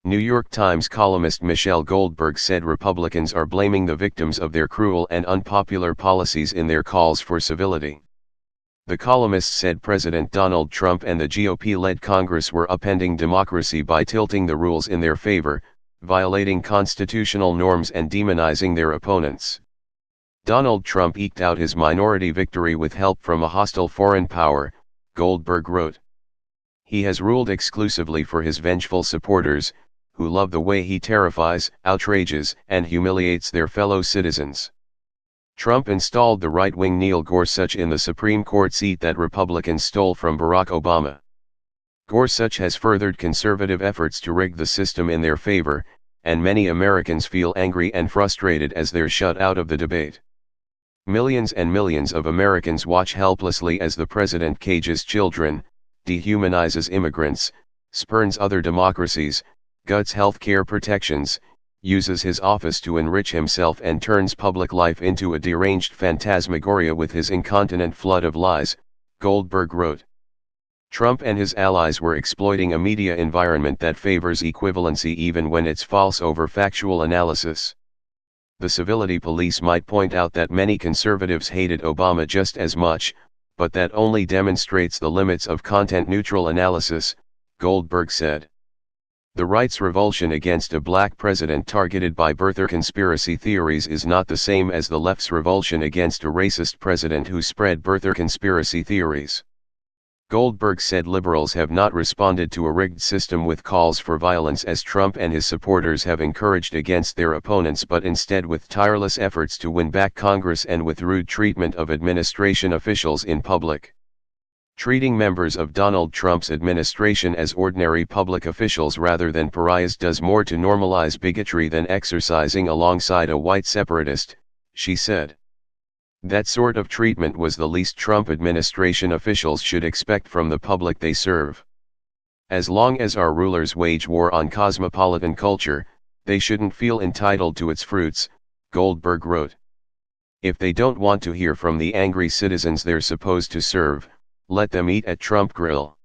New York Times columnist Michelle Goldberg said Republicans are blaming the victims of their cruel and unpopular policies in their calls for civility. The columnist said President Donald Trump and the GOP-led Congress were upending democracy by tilting the rules in their favor, violating constitutional norms and demonizing their opponents. Donald Trump eked out his minority victory with help from a hostile foreign power, Goldberg wrote. He has ruled exclusively for his vengeful supporters, who love the way he terrifies, outrages, and humiliates their fellow citizens. Trump installed the right-wing Neil Gorsuch in the Supreme Court seat that Republicans stole from Barack Obama. Gorsuch has furthered conservative efforts to rig the system in their favor, and many Americans feel angry and frustrated as they're shut out of the debate. Millions and millions of Americans watch helplessly as the president cages children, dehumanizes immigrants, spurns other democracies, guts health care protections, uses his office to enrich himself and turns public life into a deranged phantasmagoria with his incontinent flood of lies, Goldberg wrote. Trump and his allies were exploiting a media environment that favors equivalency even when it's false over factual analysis. The civility police might point out that many conservatives hated Obama just as much, but that only demonstrates the limits of content-neutral analysis, Goldberg said. The right's revulsion against a black president targeted by birther conspiracy theories is not the same as the left's revulsion against a racist president who spread birther conspiracy theories. Goldberg said liberals have not responded to a rigged system with calls for violence as Trump and his supporters have encouraged against their opponents, but instead with tireless efforts to win back Congress and with rude treatment of administration officials in public. Treating members of Donald Trump's administration as ordinary public officials rather than pariahs does more to normalize bigotry than exercising alongside a white separatist, she said. That sort of treatment was the least Trump administration officials should expect from the public they serve. As long as our rulers wage war on cosmopolitan culture, they shouldn't feel entitled to its fruits, Goldberg wrote. If they don't want to hear from the angry citizens they're supposed to serve, let them eat at Trump Grill.